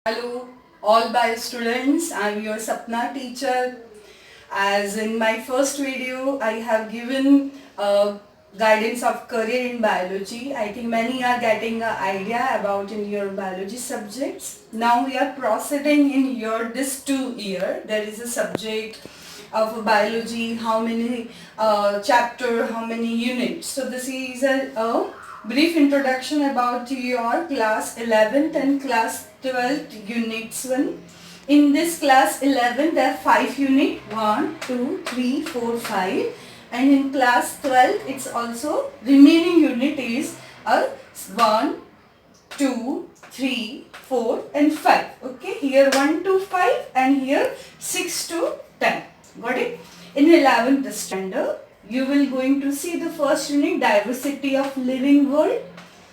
Hello, all bio students. I'm your Sapna teacher. As in my first video, I have given guidance of career in biology. I think many are getting an idea about in your biology subjects. Now we are proceeding in your this 2 year. There is a subject of biology, how many chapter, how many units. So this is a brief introduction about your class 11th and class 12th units 1. In this class 11 there are 5 units, 1, 2, 3, 4, 5, and in class 12 it's also remaining unit is 1, 2, 3, 4 and 5. Okay, here 1 to 5 and here 6 to 10. Got it? In 11th standard you will going to see the first unit, diversity of living world.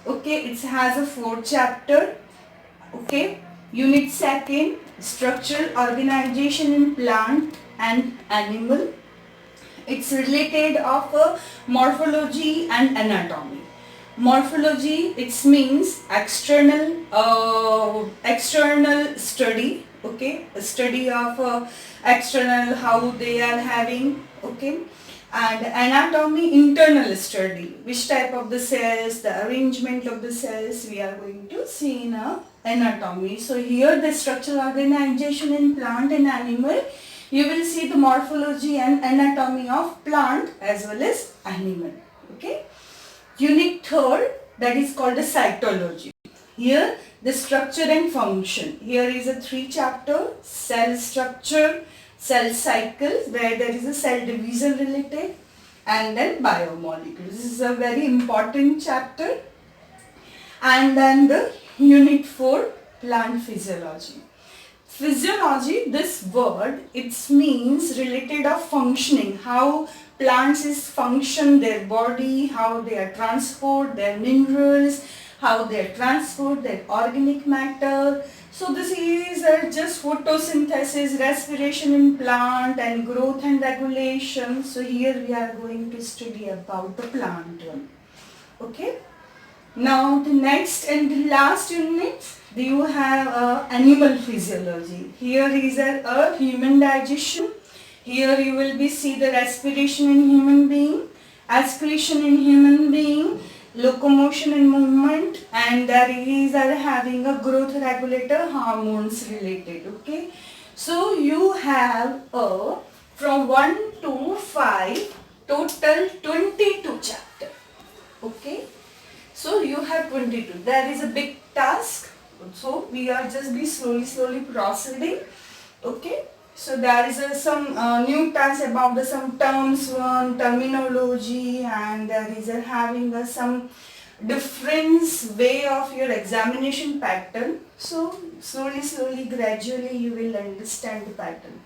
Okay, it has a 4 chapter. Okay, unit 2nd, structural organization in plant and animal. It's related of morphology and anatomy. Morphology, it means external study. Okay, a study of external, how they are having. Okay, and anatomy, internal study, which type of the cells, the arrangement of the cells we are going to see in a anatomy. So here the structural organization in plant and animal, you will see the morphology and anatomy of plant as well as animal. Okay, unit 3rd, that is called the cytology. Here the structure and function. Here is a 3 chapter, cell structure, cell cycles, where there is a cell division related, and then biomolecules. This is a very important chapter. And then the unit 4, plant physiology. Physiology, this word, it means related of functioning, how plants is function, their body, how they are transport their minerals, how they transport their organic matter. So this is just photosynthesis, respiration in plant, and growth and regulation. So here we are going to study about the plant one. Okay. Now the next and the last unit, you have animal physiology. Here is a human digestion. Here you will be see the respiration in human being, excretion in human being, locomotion and movement, and there is having a growth regulator, hormones related. Okay, so you have from 1 to 5 total 22 chapter. Okay, so you have 22. There is a big task, so we are just be slowly proceeding. Okay, so there is some new task about some terms, one terminology, and there is having some difference way of your examination pattern. So slowly gradually you will understand the pattern.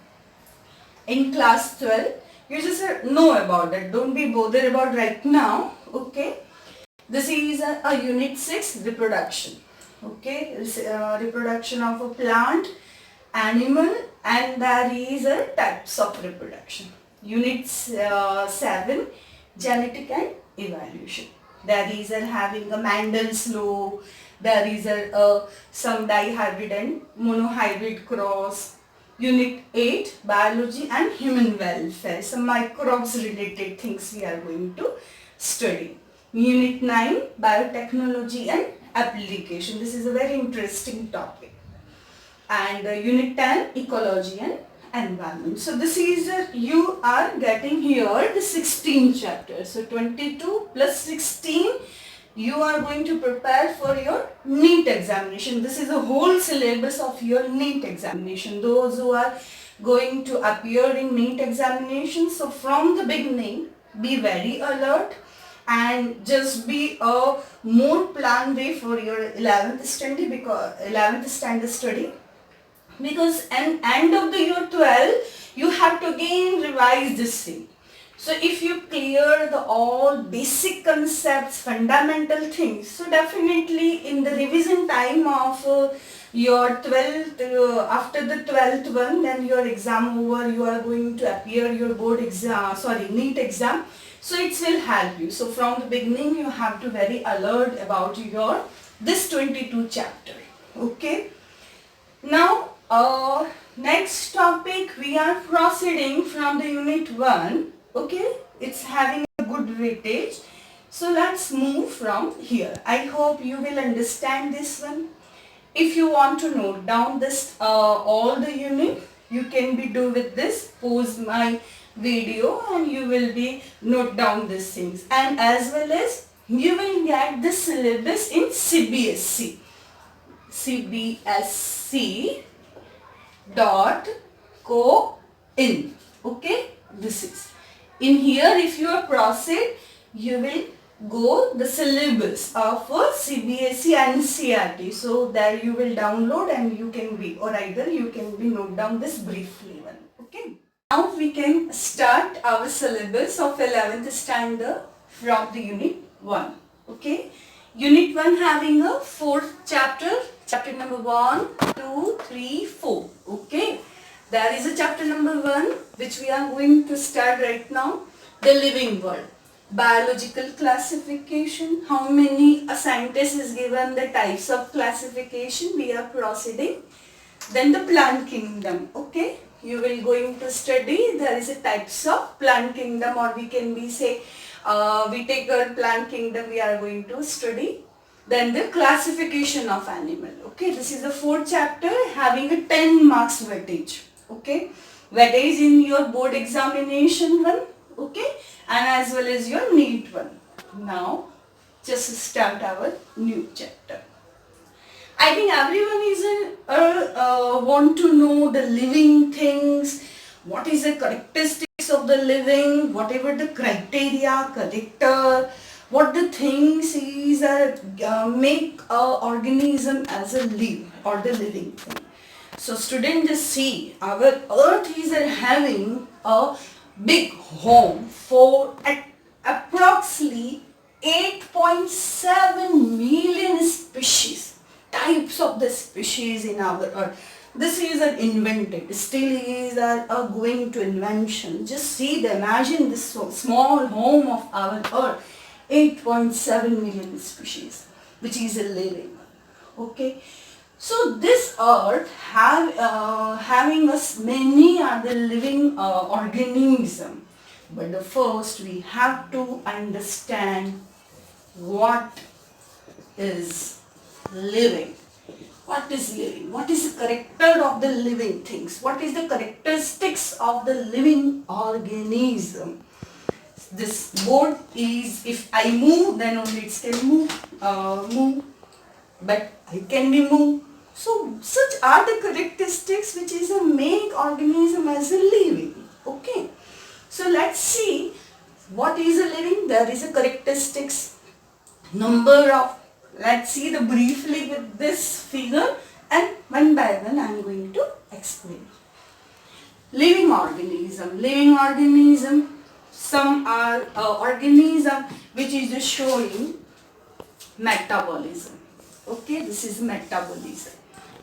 In class 12 you just know about that, don't be bothered about right now. Okay, this is a unit 6, reproduction. Okay, reproduction of a plant, animal, and there is a types of reproduction. Unit 7, genetic and evolution. There is having a Mendel's law. There is some dihybrid and monohybrid cross. Unit 8, biology and human welfare. Some microbes related things we are going to study. Unit 9, biotechnology and application. This is a very interesting topic. And unit 10, ecology and environment. So this is you are getting here the 16 chapters. So 22 plus 16, you are going to prepare for your NEET examination. This is the whole syllabus of your NEET examination. Those who are going to appear in NEET examination, so from the beginning, be very alert and just be a more planned way for your 11th standard study, because at end of the year 12 you have to again revise this thing. So if you clear the all basic concepts, fundamental things, so definitely in the revision time of your 12th, after the 12th one, then your exam over, you are going to appear your board exam, NEET exam. So it will help you. So from the beginning you have to very alert about your this 22 chapter. Okay. Next topic, we are proceeding from the unit 1. Okay, it's having a good weightage. So let's move from here. I hope you will understand this one. If you want to note down this all the unit, you can be do with this. Pause my video and you will be note down these things. And as well as you will get the syllabus in CBSC. CBSC dot co in. Okay, this is in here. If you are proceed, you will go the syllabus of CBSE and CRT. So there you will download and you can be, or either you can be note down this briefly one. Okay. Now we can start our syllabus of 11th standard from the unit 1. Okay. Unit 1 having a 4th chapter. Chapter number 1, 2, 3, 4. Okay. There is a chapter number 1 which we are going to start right now. The living world. Biological classification. How many scientists is given the types of classification we are proceeding. Then the plant kingdom. Okay. You will going to study. There is a types of plant kingdom, or we can be say we take a plant kingdom we are going to study. Then the classification of animal. Okay, this is the 4th chapter having a 10 marks weightage. Okay, weightage in your board examination one. Okay, and as well as your NEET one. Now, just start our new chapter. I think everyone is want to know the living things. What is the characteristics of the living? Whatever the criteria, character. What the things is make a organism as a live or the living thing. So students just see our earth is having a big home for approximately 8.7 million species, types of the species in our earth. This is an invented, still is a going to invention. Just see, imagine this small home of our earth. 8.7 million species, which is a living. Okay, so this earth having us many other living organism, but the first we have to understand what is living. What is living? What is the character of the living things? What is the characteristics of the living organism? This board is, if I move, then only it can move, but I can be moved. So such are the characteristics which is a make organism as a living. Okay. So let's see what is a living. There is a characteristics, number of. Let's see the briefly with this figure, and one by one I am going to explain. Living organism. Living organism. Some are organism which is showing metabolism. Okay, this is metabolism.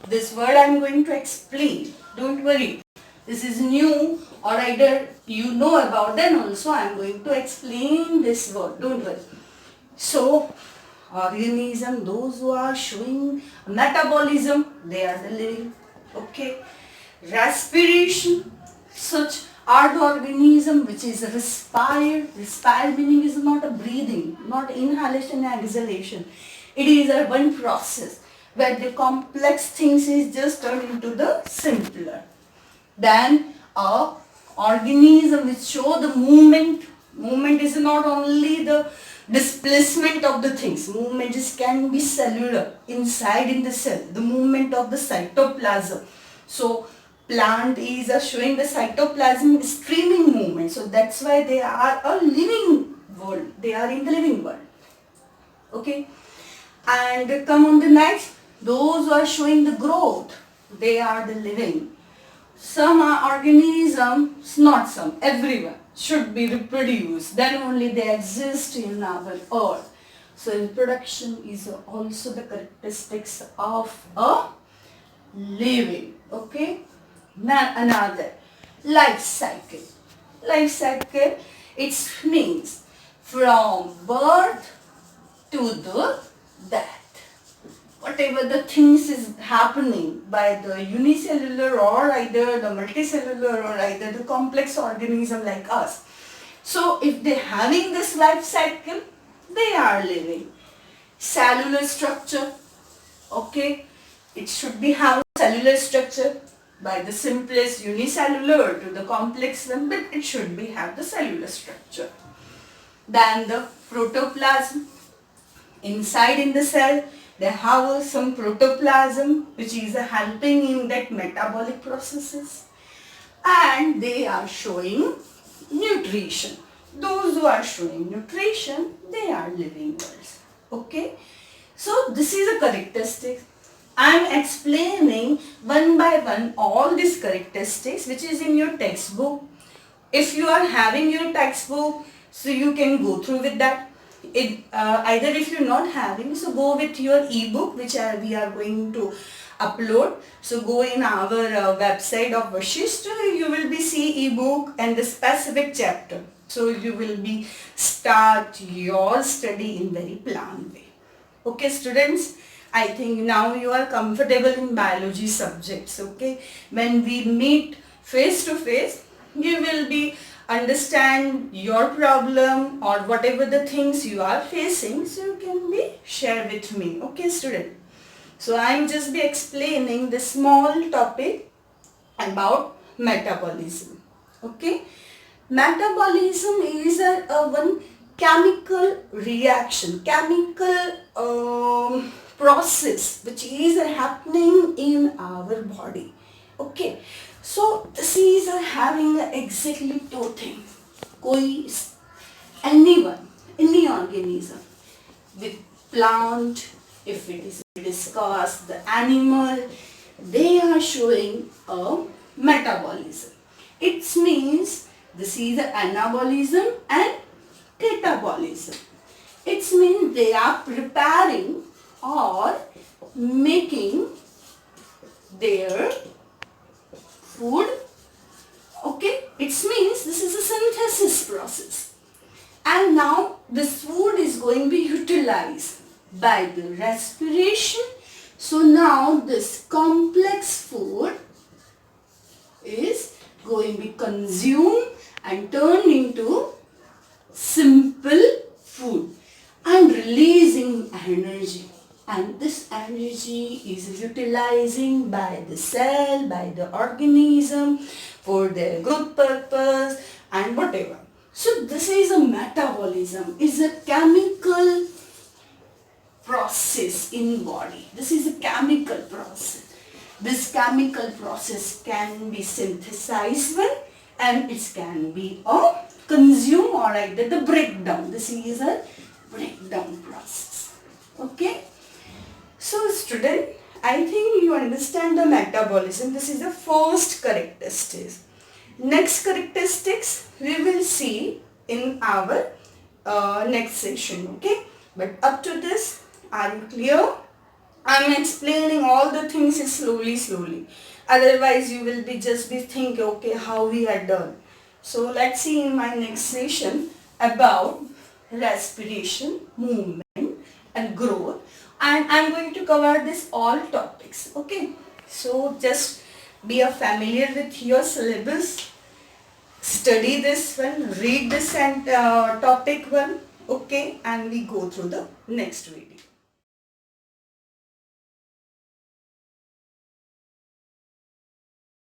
This word I am going to explain. Don't worry. This is new, or either you know about, then also I am going to explain this word. Don't worry. So, organism, those who are showing metabolism, they are the living. Okay. Respiration, such are the organism which is respire. Respire meaning is not a breathing, not inhalation and exhalation. It is a one process where the complex things is just turned into the simpler. Then a organism which show the movement. Movement is not only the displacement of the things. Movement can be cellular, inside in the cell. The movement of the cytoplasm. So plant is showing the cytoplasm streaming movement. So that's why they are a living world. They are in the living world. Okay. And come on the next. Those who are showing the growth, they are the living. Some are organisms, not some, everyone should be reproduced. Then only they exist in our earth. So reproduction is also the characteristics of a living. Okay. Now another, life cycle. Life cycle, it means from birth to the death. whatever the things is happening by the unicellular or either the multicellular or either the complex organism like us. So if they having this life cycle, they are living. Cellular structure, okay, it should be have cellular structure by the simplest unicellular to the complex one, but it should be have the cellular structure. Then the protoplasm, inside in the cell they have some protoplasm which is helping in that metabolic processes, and they are showing nutrition. Those who are showing nutrition, they are living worlds. Okay, so this is a characteristic. I am explaining one by one all these characteristics which is in your textbook. If you are having your textbook, so you can go through with that. Either if you're not having, so go with your ebook which we are going to upload. So go in our website of Vashisht, you will be see ebook and the specific chapter. So you will be start your study in very planned way. Okay students, I think now you are comfortable in biology subjects. Okay, when we meet face to face, you will be understand your problem or whatever the things you are facing, so you can be share with me. Okay student, so I am just be explaining the small topic about metabolism. Okay, metabolism is a one chemical reaction, chemical process which is happening in our body. Okay, so this is having exactly two things. कोई anyone, any organism with plant, if it is discuss the animal, they are showing a metabolism. It means this is anabolism and catabolism. It means they are preparing or making their food. Okay, it means this is a synthesis process, and now this food is going to be utilized by the respiration. So now this complex food is going to be consumed and turned into simple food and releasing energy, and this energy is utilizing by the cell, by the organism for their growth purpose and whatever. So this is a metabolism, is a chemical process in body. This is a chemical process. This chemical process can be synthesized one, and it can be a consume or either the breakdown. This is a breakdown process. Okay, so student, I think you understand the metabolism. This is the first characteristics. Next characteristics we will see in our next session. Okay, but up to this, are you clear? I am explaining all the things slowly. Otherwise you will be just be thinking, okay, how we are done. So let's see in my next session about respiration, movement and growth, and I'm going to cover this all topics. Okay, so just be familiar with your syllabus, study this one, read this and topic one. Okay, and we go through the next video.